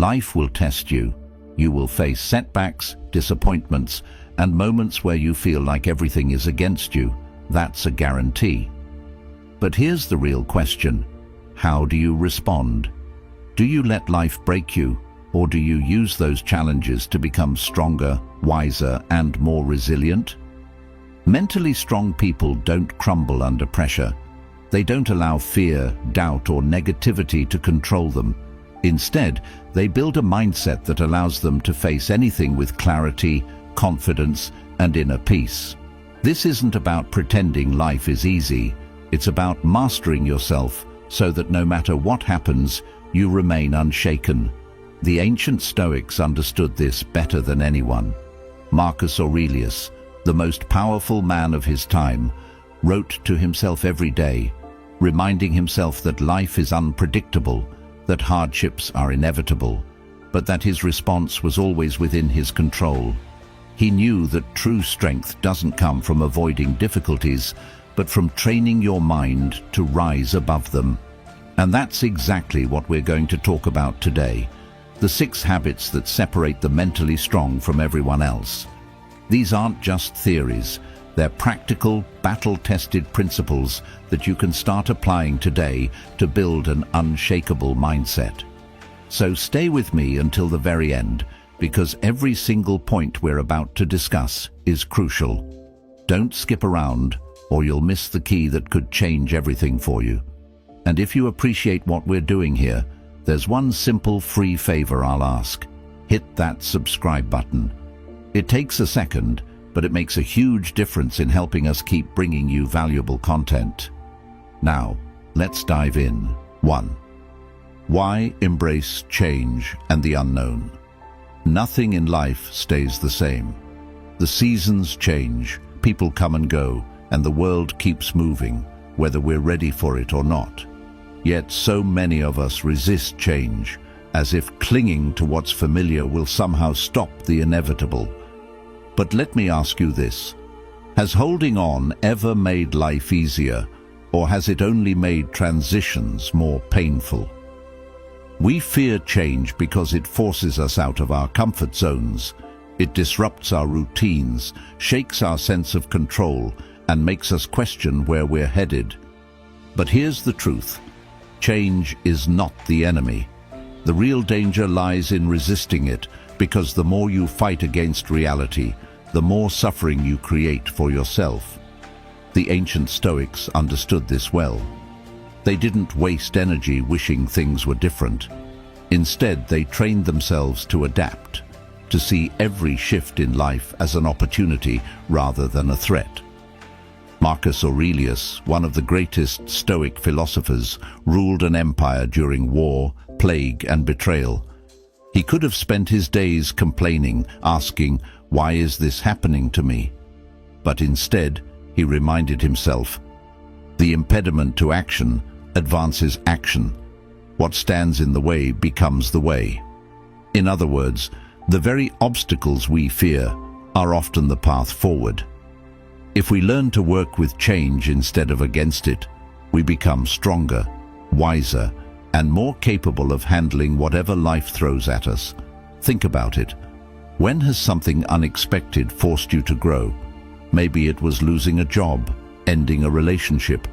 Life will test you. You will face setbacks, disappointments, and moments where you feel like everything is against you. That's a guarantee. But here's the real question. How do you respond? Do you let life break you, or do you use those challenges to become stronger, wiser, and more resilient? Mentally strong people don't crumble under pressure. They don't allow fear, doubt, or negativity to control them. Instead, they build a mindset that allows them to face anything with clarity, confidence, and inner peace. This isn't about pretending life is easy. It's about mastering yourself so that no matter what happens, you remain unshaken. The ancient Stoics understood this better than anyone. Marcus Aurelius, the most powerful man of his time, wrote to himself every day, reminding himself that life is unpredictable, that hardships are inevitable, but that his response was always within his control. He knew that true strength doesn't come from avoiding difficulties, but from training your mind to rise above them. And that's exactly what we're going to talk about today. The 6 habits that separate the mentally strong from everyone else. These aren't just theories. They're practical, battle-tested principles that you can start applying today to build an unshakable mindset. So stay with me until the very end, because every single point we're about to discuss is crucial. Don't skip around, or you'll miss the key that could change everything for you. And if you appreciate what we're doing here, there's one simple free favor I'll ask. Hit that subscribe button. It takes a second, but it makes a huge difference in helping us keep bringing you valuable content. Now, let's dive in. 1. Why embrace change and the unknown? Nothing in life stays the same. The seasons change, people come and go, and the world keeps moving, whether we're ready for it or not. Yet so many of us resist change, as if clinging to what's familiar will somehow stop the inevitable. But let me ask you this. Has holding on ever made life easier, or has it only made transitions more painful? We fear change because it forces us out of our comfort zones. It disrupts our routines, shakes our sense of control, and makes us question where we're headed. But here's the truth. Change is not the enemy. The real danger lies in resisting it, because the more you fight against reality, the more suffering you create for yourself. The ancient Stoics understood this well. They didn't waste energy wishing things were different. Instead, they trained themselves to adapt, to see every shift in life as an opportunity rather than a threat. Marcus Aurelius, one of the greatest Stoic philosophers, ruled an empire during war, plague, and betrayal. He could have spent his days complaining, asking, "Why is this happening to me?" But instead, he reminded himself, the impediment to action advances action. What stands in the way becomes the way. In other words, the very obstacles we fear are often the path forward. If we learn to work with change instead of against it, we become stronger, wiser, and more capable of handling whatever life throws at us. Think about it. When has something unexpected forced you to grow? Maybe it was losing a job, ending a relationship,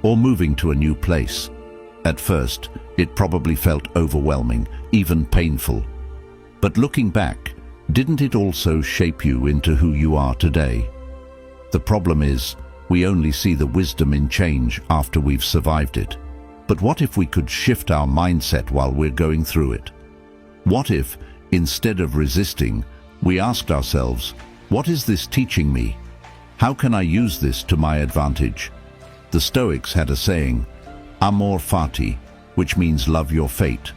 or moving to a new place. At first, it probably felt overwhelming, even painful. But looking back, didn't it also shape you into who you are today? The problem is, we only see the wisdom in change after we've survived it. But what if we could shift our mindset while we're going through it? What if, instead of resisting, we asked ourselves, what is this teaching me? How can I use this to my advantage? The Stoics had a saying, amor fati, which means love your fate.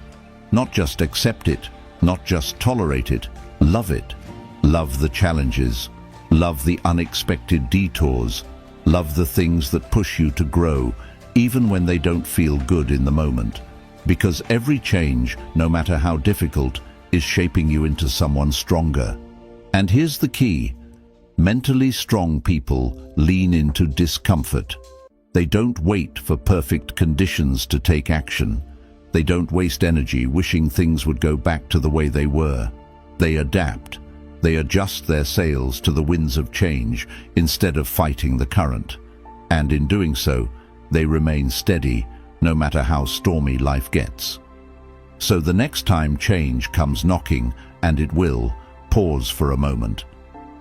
Not just accept it, not just tolerate it, love it. Love the challenges, love the unexpected detours, love the things that push you to grow, even when they don't feel good in the moment. Because every change, no matter how difficult, is shaping you into someone stronger. And here's the key. Mentally strong people lean into discomfort. They don't wait for perfect conditions to take action. They don't waste energy wishing things would go back to the way they were. They adapt. They adjust their sails to the winds of change instead of fighting the current. And in doing so, they remain steady no matter how stormy life gets. So the next time change comes knocking, and it will, pause for a moment.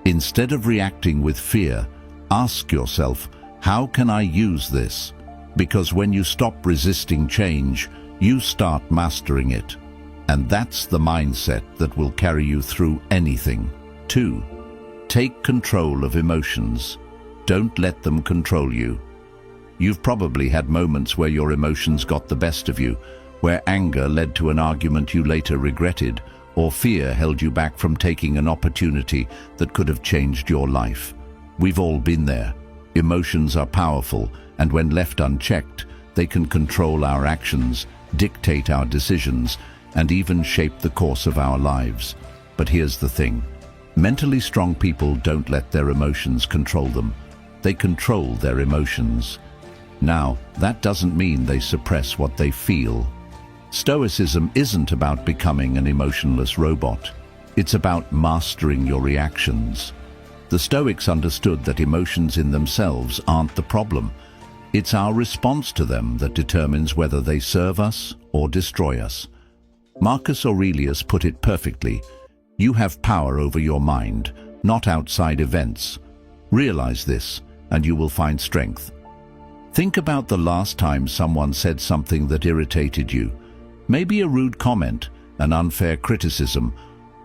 Instead of reacting with fear, ask yourself, how can I use this? Because when you stop resisting change, you start mastering it. And that's the mindset that will carry you through anything. 2. Take control of emotions. Don't let them control you. You've probably had moments where your emotions got the best of you, where anger led to an argument you later regretted, or fear held you back from taking an opportunity that could have changed your life. We've all been there. Emotions are powerful, and when left unchecked, they can control our actions, dictate our decisions, and even shape the course of our lives. But here's the thing. Mentally strong people don't let their emotions control them. They control their emotions. Now, that doesn't mean they suppress what they feel. Stoicism isn't about becoming an emotionless robot. It's about mastering your reactions. The Stoics understood that emotions in themselves aren't the problem. It's our response to them that determines whether they serve us or destroy us. Marcus Aurelius put it perfectly. You have power over your mind, not outside events. Realize this, and you will find strength. Think about the last time someone said something that irritated you. Maybe a rude comment, an unfair criticism,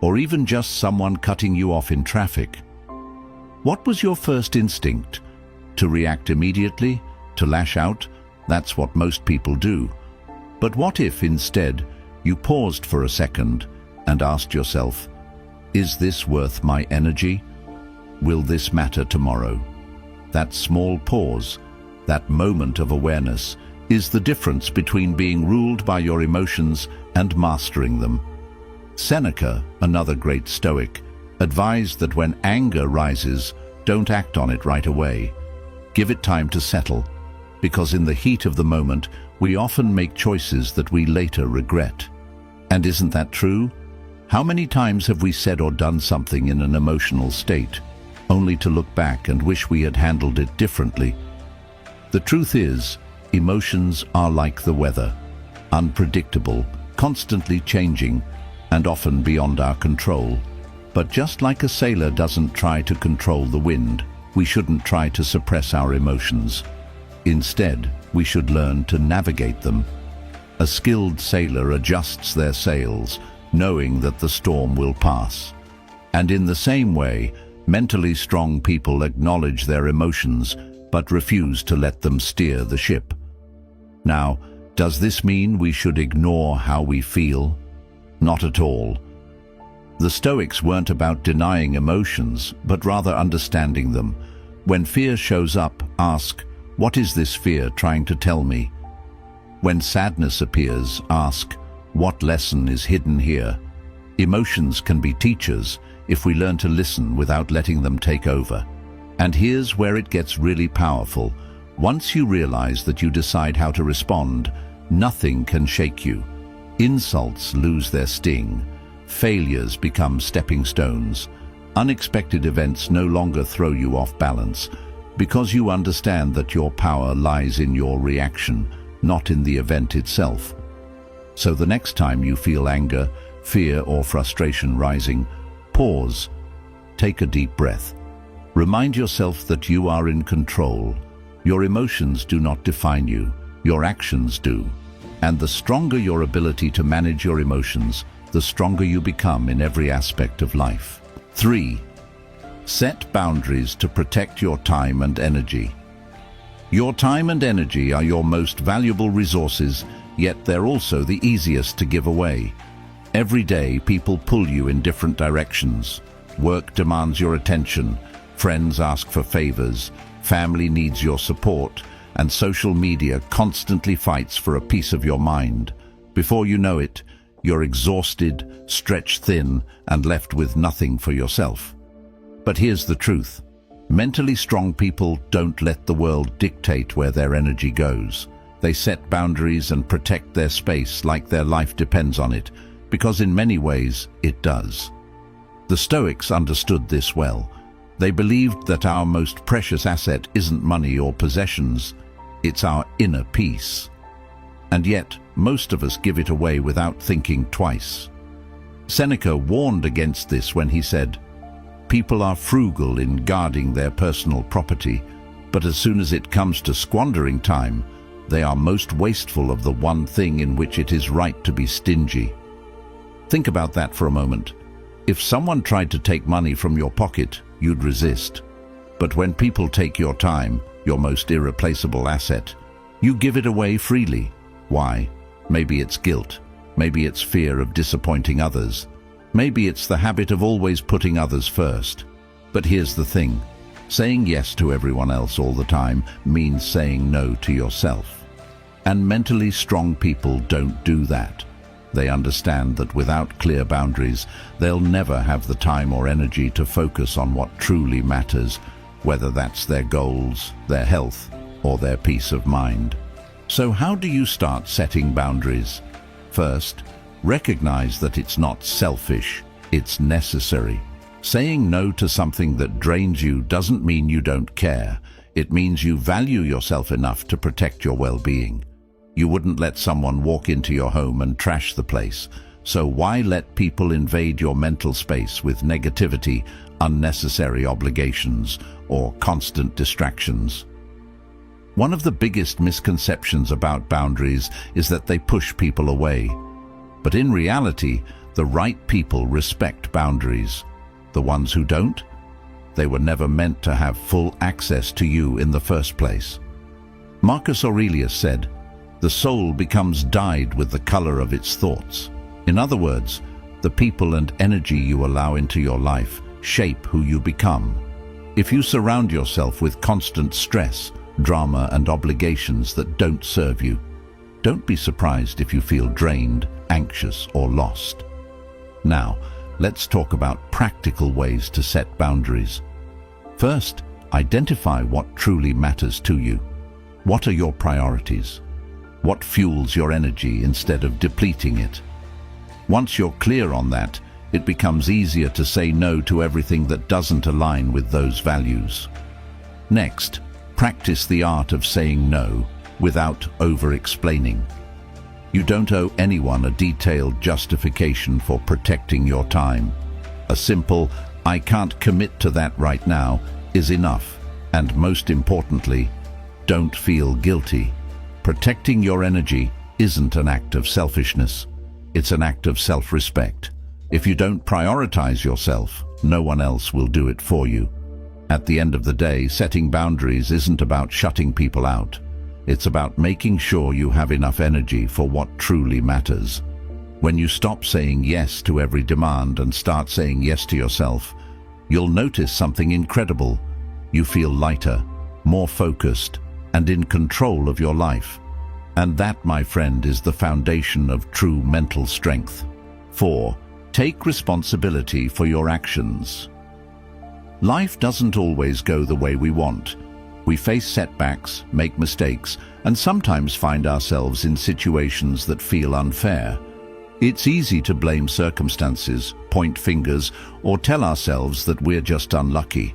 or even just someone cutting you off in traffic. What was your first instinct? To react immediately? To lash out? That's what most people do. But what if, instead, you paused for a second and asked yourself, is this worth my energy? Will this matter tomorrow? That small pause, that moment of awareness, is the difference between being ruled by your emotions and mastering them. Seneca, another great Stoic, advised that when anger rises, don't act on it right away. Give it time to settle, because in the heat of the moment, we often make choices that we later regret. And isn't that true? How many times have we said or done something in an emotional state, only to look back and wish we had handled it differently? The truth is, emotions are like the weather, unpredictable, constantly changing, and often beyond our control. But just like a sailor doesn't try to control the wind, we shouldn't try to suppress our emotions. Instead, we should learn to navigate them. A skilled sailor adjusts their sails, knowing that the storm will pass. And in the same way, mentally strong people acknowledge their emotions, but refuse to let them steer the ship. Now, does this mean we should ignore how we feel? Not at all. The Stoics weren't about denying emotions, but rather understanding them. When fear shows up, ask, what is this fear trying to tell me? When sadness appears, ask, what lesson is hidden here? Emotions can be teachers if we learn to listen without letting them take over. And here's where it gets really powerful. Once you realize that you decide how to respond, nothing can shake you. Insults lose their sting. Failures become stepping stones. Unexpected events no longer throw you off balance, because you understand that your power lies in your reaction, not in the event itself. So the next time you feel anger, fear, or frustration rising, pause. Take a deep breath. Remind yourself that you are in control. Your emotions do not define you, your actions do. And the stronger your ability to manage your emotions, the stronger you become in every aspect of life. 3. Set boundaries to protect your time and energy. Your time and energy are your most valuable resources, yet they're also the easiest to give away. Every day, people pull you in different directions. Work demands your attention, friends ask for favors, family needs your support, and social media constantly fights for a piece of your mind. Before you know it, you're exhausted, stretched thin, and left with nothing for yourself. But here's the truth. Mentally strong people don't let the world dictate where their energy goes. They set boundaries and protect their space like their life depends on it, because in many ways it does. The Stoics understood this well. They believed that our most precious asset isn't money or possessions, it's our inner peace. And yet, most of us give it away without thinking twice. Seneca warned against this when he said, "People are frugal in guarding their personal property, but as soon as it comes to squandering time, they are most wasteful of the one thing in which it is right to be stingy." Think about that for a moment. If someone tried to take money from your pocket, you'd resist. But when people take your time, your most irreplaceable asset, you give it away freely. Why? Maybe it's guilt. Maybe it's fear of disappointing others. Maybe it's the habit of always putting others first. But here's the thing. Saying yes to everyone else all the time means saying no to yourself. And mentally strong people don't do that. They understand that without clear boundaries, they'll never have the time or energy to focus on what truly matters, whether that's their goals, their health, or their peace of mind. So how do you start setting boundaries? First, recognize that it's not selfish, it's necessary. Saying no to something that drains you doesn't mean you don't care. It means you value yourself enough to protect your well-being. You wouldn't let someone walk into your home and trash the place. So why let people invade your mental space with negativity, unnecessary obligations, or constant distractions? One of the biggest misconceptions about boundaries is that they push people away. But in reality, the right people respect boundaries. The ones who don't, they were never meant to have full access to you in the first place. Marcus Aurelius said, "The soul becomes dyed with the color of its thoughts." In other words, the people and energy you allow into your life shape who you become. If you surround yourself with constant stress, drama, and obligations that don't serve you, don't be surprised if you feel drained, anxious, or lost. Now, let's talk about practical ways to set boundaries. First, identify what truly matters to you. What are your priorities? What fuels your energy instead of depleting it? Once you're clear on that, it becomes easier to say no to everything that doesn't align with those values. Next, practice the art of saying no without over-explaining. You don't owe anyone a detailed justification for protecting your time. A simple, "I can't commit to that right now," is enough. And most importantly, don't feel guilty. Protecting your energy isn't an act of selfishness. It's an act of self-respect. If you don't prioritize yourself, no one else will do it for you. At the end of the day, setting boundaries isn't about shutting people out. It's about making sure you have enough energy for what truly matters. When you stop saying yes to every demand and start saying yes to yourself, you'll notice something incredible. You feel lighter, more focused, and in control of your life. And that, my friend, is the foundation of true mental strength. 4. Take responsibility for your actions. Life doesn't always go the way we want. We face setbacks, make mistakes, and sometimes find ourselves in situations that feel unfair. It's easy to blame circumstances, point fingers, or tell ourselves that we're just unlucky.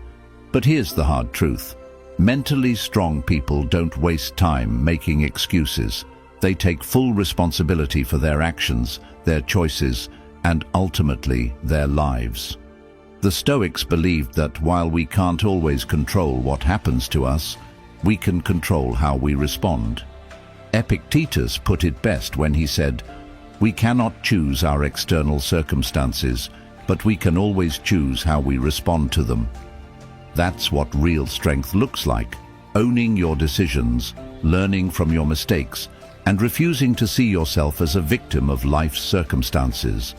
But here's the hard truth. Mentally strong people don't waste time making excuses. They take full responsibility for their actions, their choices, and ultimately their lives. The Stoics believed that while we can't always control what happens to us, we can control how we respond. Epictetus put it best when he said, "We cannot choose our external circumstances, but we can always choose how we respond to them." That's what real strength looks like: owning your decisions, learning from your mistakes, and refusing to see yourself as a victim of life's circumstances.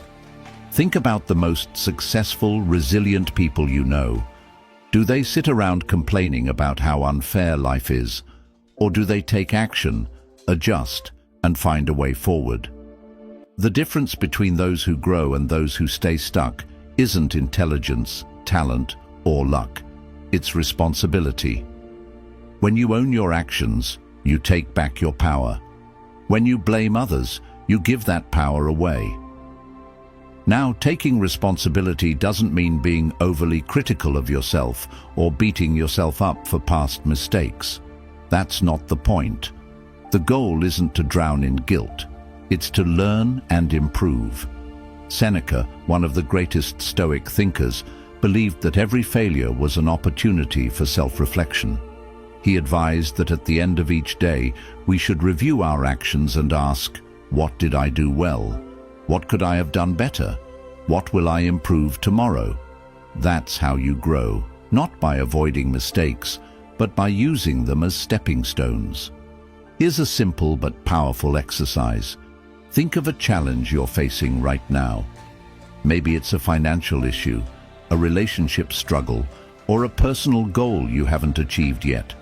Think about the most successful, resilient people you know. Do they sit around complaining about how unfair life is? Or do they take action, adjust, and find a way forward? The difference between those who grow and those who stay stuck isn't intelligence, talent, or luck. It's responsibility. When you own your actions, you take back your power. When you blame others, you give that power away. Now, taking responsibility doesn't mean being overly critical of yourself or beating yourself up for past mistakes. That's not the point. The goal isn't to drown in guilt. It's to learn and improve. Seneca, one of the greatest Stoic thinkers, believed that every failure was an opportunity for self-reflection. He advised that at the end of each day, we should review our actions and ask, what did I do well? What could I have done better? What will I improve tomorrow? That's how you grow, not by avoiding mistakes, but by using them as stepping stones. Here's a simple but powerful exercise. Think of a challenge you're facing right now. Maybe it's a financial issue, a relationship struggle, or a personal goal you haven't achieved yet.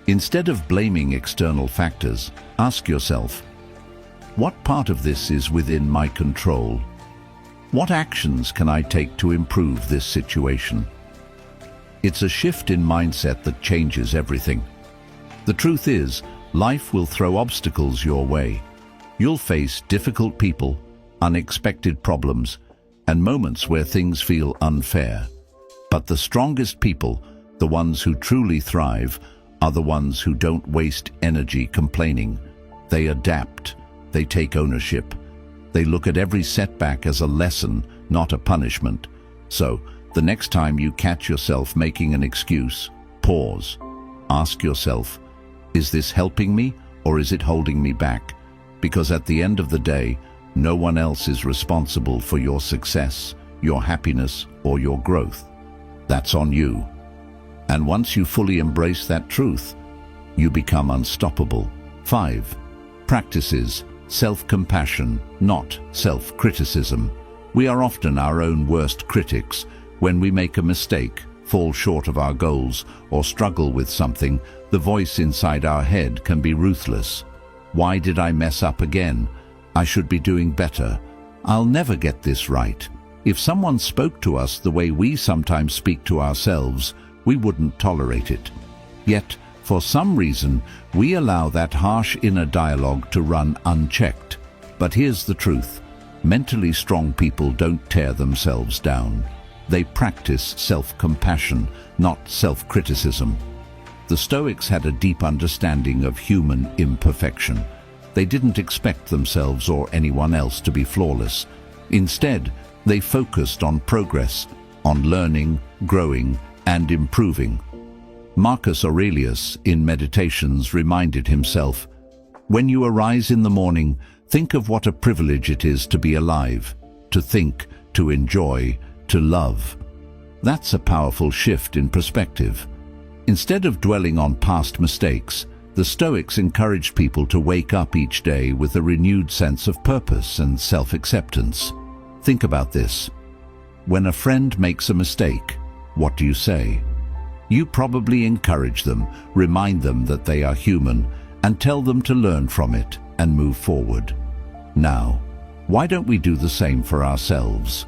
Instead of blaming external factors, ask yourself, what part of this is within my control? What actions can I take to improve this situation? It's a shift in mindset that changes everything. The truth is, life will throw obstacles your way. You'll face difficult people, unexpected problems, and moments where things feel unfair. But the strongest people, the ones who truly thrive, are the ones who don't waste energy complaining. They adapt, they take ownership. They look at every setback as a lesson, not a punishment. So, the next time you catch yourself making an excuse, pause. Ask yourself, is this helping me or is it holding me back? Because at the end of the day, no one else is responsible for your success, your happiness, or your growth. That's on you. And once you fully embrace that truth, you become unstoppable. 5. Practices self-compassion, not self-criticism. We are often our own worst critics. When we make a mistake, fall short of our goals, or struggle with something, the voice inside our head can be ruthless. Why did I mess up again? I should be doing better. I'll never get this right. If someone spoke to us the way we sometimes speak to ourselves, we wouldn't tolerate it. Yet, for some reason, we allow that harsh inner dialogue to run unchecked. But here's the truth. Mentally strong people don't tear themselves down. They practice self-compassion, not self-criticism. The Stoics had a deep understanding of human imperfection. They didn't expect themselves or anyone else to be flawless. Instead, they focused on progress, on learning, growing, and improving. Marcus Aurelius, in Meditations, reminded himself, when you arise in the morning, think of what a privilege it is to be alive, to think, to enjoy, to love. That's a powerful shift in perspective. Instead of dwelling on past mistakes, the Stoics encouraged people to wake up each day with a renewed sense of purpose and self-acceptance. Think about this. When a friend makes a mistake, what do you say? You probably encourage them, remind them that they are human, and tell them to learn from it and move forward. Now, why don't we do the same for ourselves?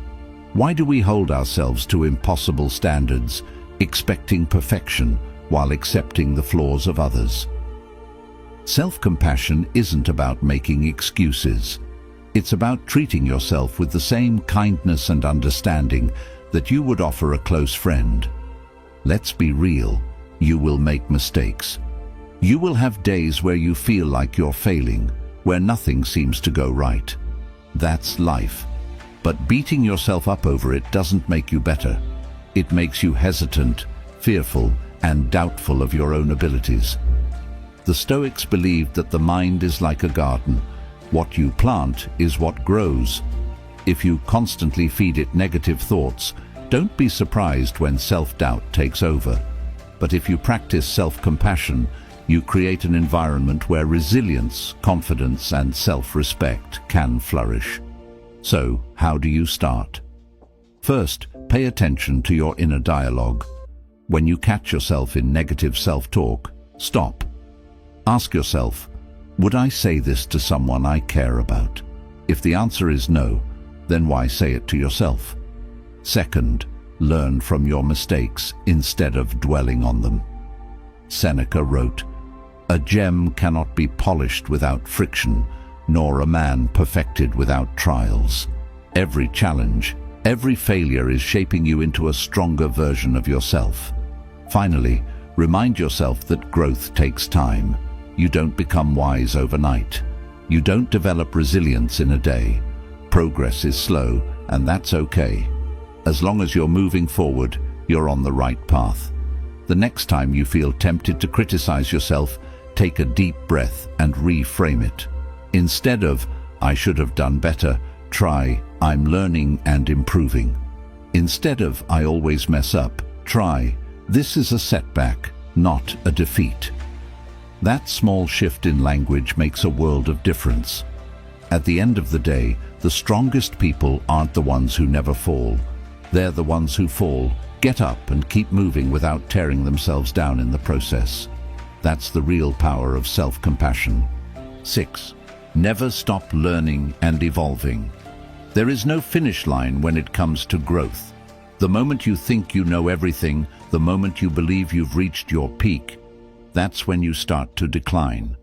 Why do we hold ourselves to impossible standards, expecting perfection while accepting the flaws of others? Self-compassion isn't about making excuses. It's about treating yourself with the same kindness and understanding that you would offer a close friend. Let's be real, you will make mistakes. You will have days where you feel like you're failing, where nothing seems to go right. That's life. But beating yourself up over it doesn't make you better. It makes you hesitant, fearful, and doubtful of your own abilities. The Stoics believed that the mind is like a garden. What you plant is what grows. If you constantly feed it negative thoughts, don't be surprised when self-doubt takes over. But if you practice self-compassion, you create an environment where resilience, confidence, and self-respect can flourish. So, how do you start? First, pay attention to your inner dialogue. When you catch yourself in negative self-talk, stop. Ask yourself, would I say this to someone I care about? If the answer is no, then why say it to yourself? Second, learn from your mistakes instead of dwelling on them. Seneca wrote, A gem cannot be polished without friction, nor a man perfected without trials. Every challenge, every failure is shaping you into a stronger version of yourself. Finally, remind yourself that growth takes time. You don't become wise overnight. You don't develop resilience in a day. Progress is slow, and that's okay. As long as you're moving forward, you're on the right path. The next time you feel tempted to criticize yourself, take a deep breath and reframe it. Instead of, "I should have done better," try, "I'm learning and improving." Instead of, "I always mess up," try, "This is a setback, not a defeat." That small shift in language makes a world of difference. At the end of the day, the strongest people aren't the ones who never fall. They're the ones who fall, get up and keep moving without tearing themselves down in the process. That's the real power of self-compassion. 6. Never stop learning and evolving. There is no finish line when it comes to growth. The moment you think you know everything, the moment you believe you've reached your peak, that's when you start to decline.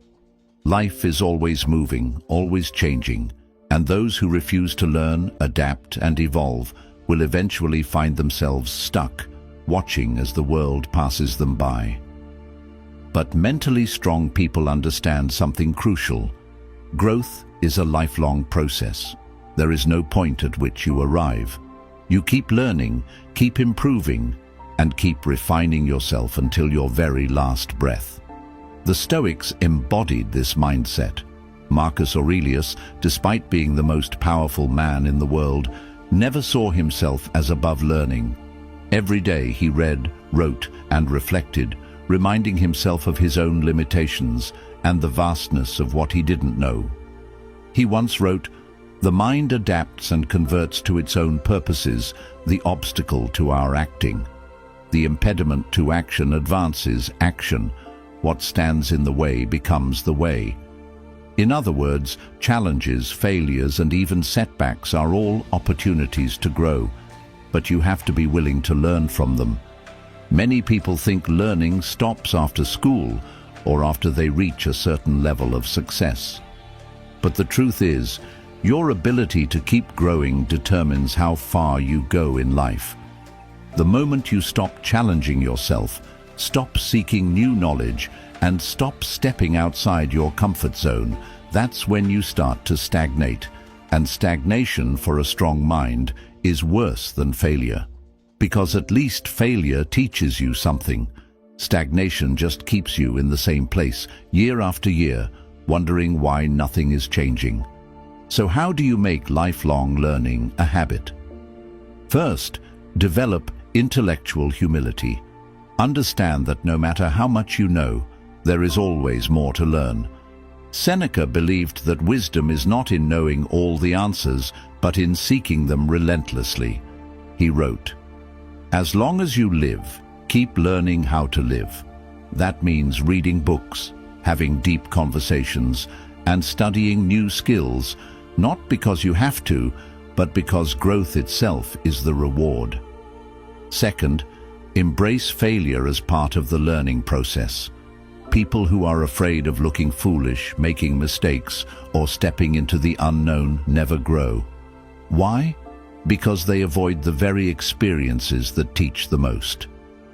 Life is always moving, always changing, and those who refuse to learn, adapt, and evolve will eventually find themselves stuck, watching as the world passes them by. But mentally strong people understand something crucial. Growth is a lifelong process. There is no point at which you arrive. You keep learning, keep improving, and keep refining yourself until your very last breath. The Stoics embodied this mindset. Marcus Aurelius, despite being the most powerful man in the world, never saw himself as above learning. Every day he read, wrote, and reflected, reminding himself of his own limitations and the vastness of what he didn't know. He once wrote, "The mind adapts and converts to its own purposes the obstacle to our acting. The impediment to action advances action. What stands in the way becomes the way." In other words, challenges, failures, and even setbacks are all opportunities to grow, but you have to be willing to learn from them. Many people think learning stops after school or after they reach a certain level of success. But the truth is, your ability to keep growing determines how far you go in life. The moment you stop challenging yourself, stop seeking new knowledge, and stop stepping outside your comfort zone, that's when you start to stagnate. And stagnation for a strong mind is worse than failure. Because at least failure teaches you something. Stagnation just keeps you in the same place, year after year, wondering why nothing is changing. So how do you make lifelong learning a habit? First, develop intellectual humility. Understand that no matter how much you know, there is always more to learn. Seneca believed that wisdom is not in knowing all the answers, but in seeking them relentlessly. He wrote, "As long as you live, keep learning how to live." That means reading books, having deep conversations, and studying new skills, not because you have to, but because growth itself is the reward. Second, embrace failure as part of the learning process. People who are afraid of looking foolish, making mistakes, or stepping into the unknown never grow. Why? Because they avoid the very experiences that teach the most.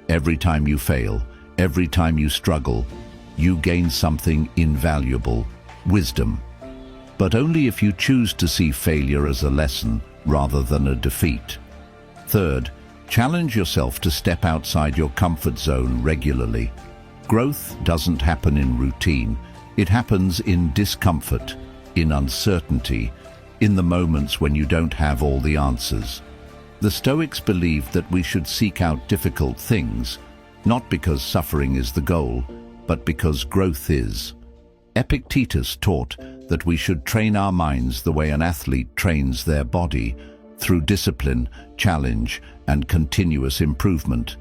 Every time you fail, every time you struggle, you gain something invaluable, wisdom. But only if you choose to see failure as a lesson rather than a defeat. Third, challenge yourself to step outside your comfort zone regularly. Growth doesn't happen in routine. It happens in discomfort, in uncertainty, in the moments when you don't have all the answers. The Stoics believed that we should seek out difficult things, not because suffering is the goal, but because growth is. Epictetus taught that we should train our minds the way an athlete trains their body, through discipline, challenge, and continuous improvement.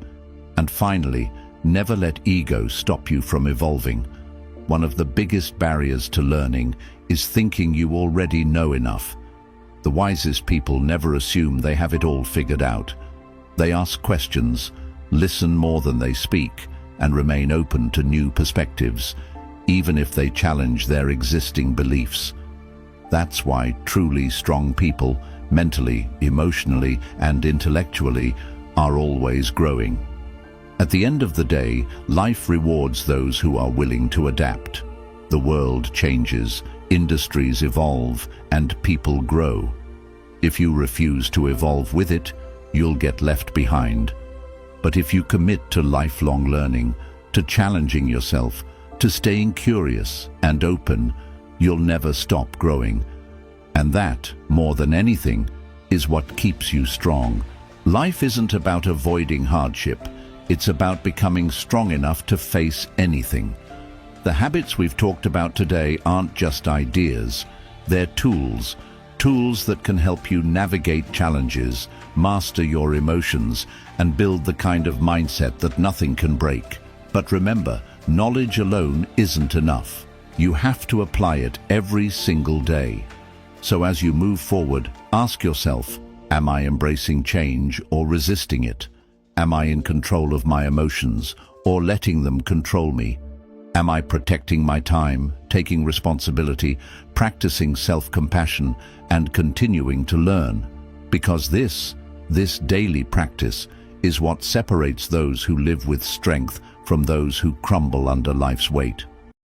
And finally, never let ego stop you from evolving. One of the biggest barriers to learning is thinking you already know enough. The wisest people never assume they have it all figured out. They ask questions, listen more than they speak, and remain open to new perspectives. even if they challenge their existing beliefs. That's why truly strong people, mentally, emotionally, and intellectually, are always growing. At the end of the day, life rewards those who are willing to adapt. The world changes, industries evolve, and people grow. If you refuse to evolve with it, you'll get left behind. But if you commit to lifelong learning, to challenging yourself, to staying curious and open, you'll never stop growing. And that, more than anything, is what keeps you strong. Life isn't about avoiding hardship. It's about becoming strong enough to face anything. The habits we've talked about today aren't just ideas. They're tools that can help you navigate challenges, master your emotions, and build the kind of mindset that nothing can break. But remember, knowledge alone isn't enough. You have to apply it every single day. So as you move forward, ask yourself, am I embracing change or resisting it? Am I in control of my emotions or letting them control me? Am I protecting my time, taking responsibility, practicing self-compassion, and continuing to learn? Because this daily practice is what separates those who live with strength from those who crumble under life's weight.